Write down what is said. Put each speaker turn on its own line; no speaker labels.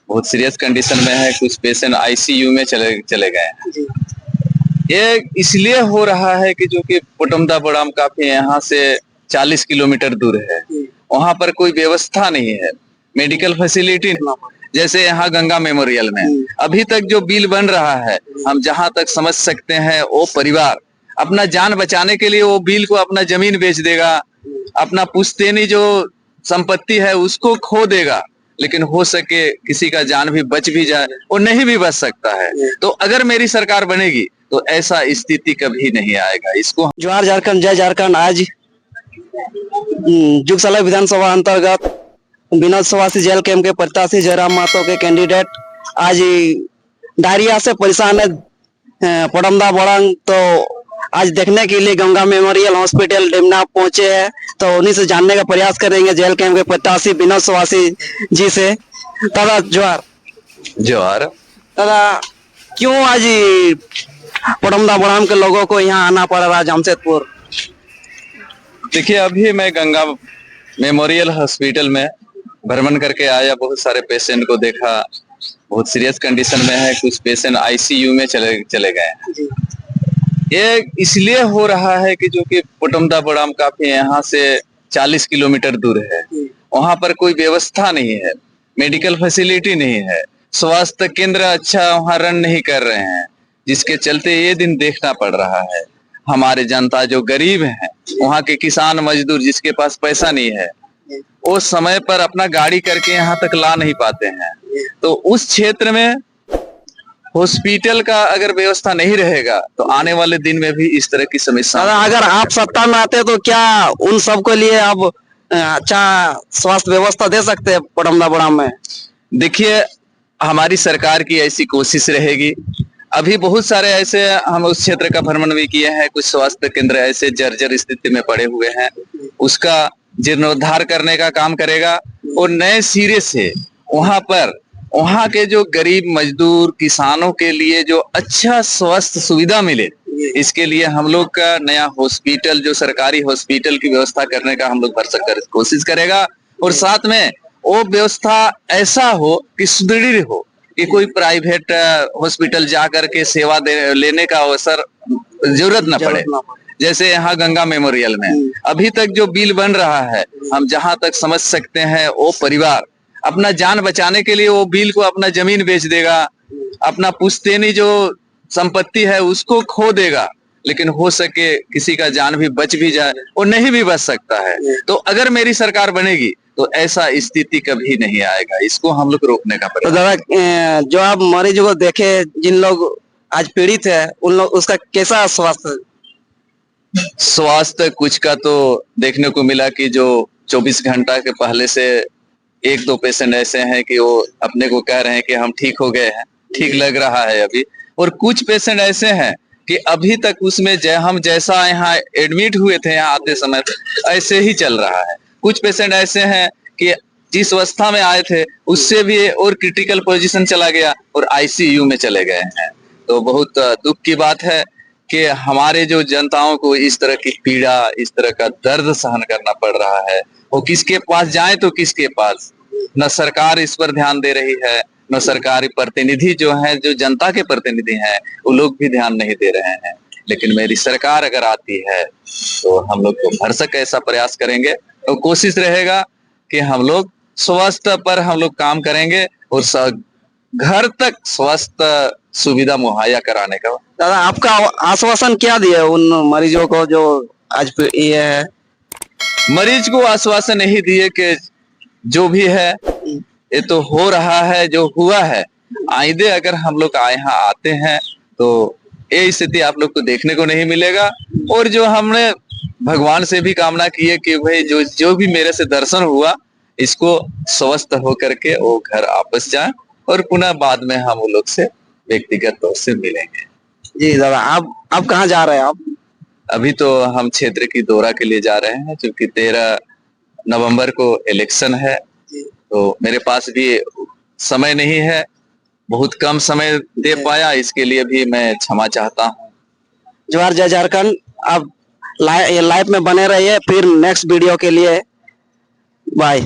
बहुत serious condition में है। कुछ पेशेंट आईसीयू में चले गए हैं। ये इसलिए हो रहा है कि जो कि पोटमदा बड़ाम काफी यहाँ से 40 किलोमीटर दूर है। वहाँ पर कोई व्यवस्था नहीं है, मेडिकल फैसिलिटी। जैसे यहाँ गंगा मेमोरियल में अभी तक जो बिल बन रहा है, हम जहाँ तक समझ सकते हैं, वो परिवार अपना जान बचाने के लिए वो बिल को अपना जमीन बेच देगा, अपना पुश्तैनी जो संपत्ति है उसको खो देगा, लेकिन हो सके किसी का जान भी बच भी जाए, वो नहीं भी बच सकता है। तो अगर मेरी सरकार बनेगी तो ऐसा स्थिति कभी नहीं आएगा। इसको
जोहार झारखंड, जय झारखंड। आज जुगसला विधानसभा अंतर्गत विनोद सवासी जेल कैंप के प्रत्याशी जयराम महतो के कैंडिडेट आज डायरिया से परेशान है पोटमदा बड़ांग। तो आज देखने के लिए गंगा मेमोरियल हॉस्पिटल डेमना पहुंचे हैं, तो उन्हीं से जानने का प्रयास करेंगे जेल कैंप के प्रत्याशी विनोद सवासी जी से। दादा जोहार।
जोहार।
दादा, क्यों आज पोटमदा बड़ांग के लोगों को यहाँ आना पड़ रहा है जमशेदपुर?
देखिए, अभी मैं गंगा मेमोरियल हॉस्पिटल में भ्रमण करके आया, बहुत सारे पेशेंट को देखा, बहुत सीरियस कंडीशन में है। कुछ पेशेंट आईसीयू में चले गए हैं। ये इसलिए हो रहा है कि जो कि पोटमदा बड़ाम काफी यहाँ से 40 किलोमीटर दूर है। वहाँ पर कोई व्यवस्था नहीं है, मेडिकल फैसिलिटी नहीं है, स्वास्थ्य केंद्र अच्छा वहाँ रन नहीं कर रहे हैं, जिसके चलते ये दिन देखना पड़ रहा है। हमारे जनता जो गरीब हैं, वहाँ के किसान मजदूर जिसके पास पैसा नहीं है, वो समय पर अपना गाड़ी करके यहाँ तक ला नहीं पाते हैं। तो उस क्षेत्र में हॉस्पिटल का अगर व्यवस्था नहीं रहेगा तो आने वाले दिन में भी इस तरह की समस्या।
अगर आप सत्ता में आते तो क्या उन सबके लिए आप अच्छा स्वास्थ्य व्यवस्था दे सकते हैं पोटमदा बड़ाम में?
देखिए, हमारी सरकार की ऐसी कोशिश रहेगी। अभी बहुत सारे ऐसे हम उस क्षेत्र का भ्रमण भी किए हैं, कुछ स्वास्थ्य केंद्र ऐसे जर्जर स्थिति में पड़े हुए हैं, उसका जीर्णोद्धार करने का काम करेगा और नए सिरे से वहाँ के जो गरीब मजदूर किसानों के लिए जो अच्छा स्वास्थ्य सुविधा मिले, इसके लिए हम लोग का नया हॉस्पिटल, जो सरकारी हॉस्पिटल की व्यवस्था करने का हम लोग भरसक कोशिश करेगा। और साथ में वो व्यवस्था ऐसा हो कि सुदृढ़ हो कि कोई प्राइवेट हॉस्पिटल जाकर के सेवा लेने का अवसर जरूरत न पड़े। जैसे यहाँ गंगा मेमोरियल में अभी तक जो बिल बन रहा है, हम जहाँ तक समझ सकते हैं, वो परिवार अपना जान बचाने के लिए वो बिल को अपना जमीन बेच देगा, अपना पुश्तैनी जो संपत्ति है उसको खो देगा, लेकिन हो सके किसी का जान भी बच भी जाए, वो नहीं भी बच सकता है। तो अगर मेरी सरकार बनेगी तो ऐसा स्थिति कभी नहीं आएगा। इसको हम लोग रोकने का
तो दादा, जो आप मरीजों को देखे, जिन लोग आज पीड़ित है, उन लोग उसका कैसा
स्वास्थ्य कुछ का तो देखने को मिला कि जो 24 घंटा के पहले से एक दो पेशेंट ऐसे हैं कि वो अपने को कह रहे हैं कि हम ठीक हो गए हैं, ठीक लग रहा है अभी। और कुछ पेशेंट ऐसे हैं कि अभी तक उसमें हम जैसा यहाँ एडमिट हुए थे यहाँ आते समय ऐसे ही चल रहा है। कुछ पेशेंट ऐसे हैं कि जिस अवस्था में आए थे उससे भी और क्रिटिकल पोजीशन चला गया और आईसीयू में चले गए हैं। तो बहुत दुख की बात है कि हमारे जो जनताओं को इस तरह की पीड़ा, इस तरह का दर्द सहन करना पड़ रहा है। वो किसके पास जाए तो किसके पास? न सरकार इस पर ध्यान दे रही है, न सरकारी प्रतिनिधि जो है, जो जनता के प्रतिनिधि हैं, वो लोग भी ध्यान नहीं दे रहे हैं। लेकिन मेरी सरकार अगर आती है तो हम लोग को भरसक ऐसा प्रयास करेंगे और कोशिश रहेगा कि हम लोग स्वास्थ्य पर हम लोग काम करेंगे और घर तक स्वास्थ्य सुविधा मुहैया कराने का।
दादा, आपका आश्वासन क्या दिया उन मरीजों को जो आज ये है?
मरीज को आश्वासन नहीं दिए कि जो भी है ये तो हो रहा है, जो हुआ है, आइंदे अगर हम लोग यहाँ आते हैं तो ये स्थिति आप लोग को देखने को नहीं मिलेगा। और जो हमने भगवान से भी कामना की है कि भाई जो भी मेरे से दर्शन हुआ, इसको स्वस्थ होकर के वो घर वापस जाए और पुनः बाद में हम लोग से व्यक्तिगत तौर से मिलेंगे।
जी दादा, आप कहाँ जा रहे हैं? आप
अभी तो हम क्षेत्र की दौरा के लिए जा रहे हैं, क्योंकि 13 नवंबर को इलेक्शन है, तो मेरे पास भी समय नहीं है, बहुत कम समय दे पाया, इसके लिए भी मैं क्षमा चाहता हूँ।
जोहार, जय झारखंड। आप लाइव में बने रहिए, फिर नेक्स्ट वीडियो के लिए बाय।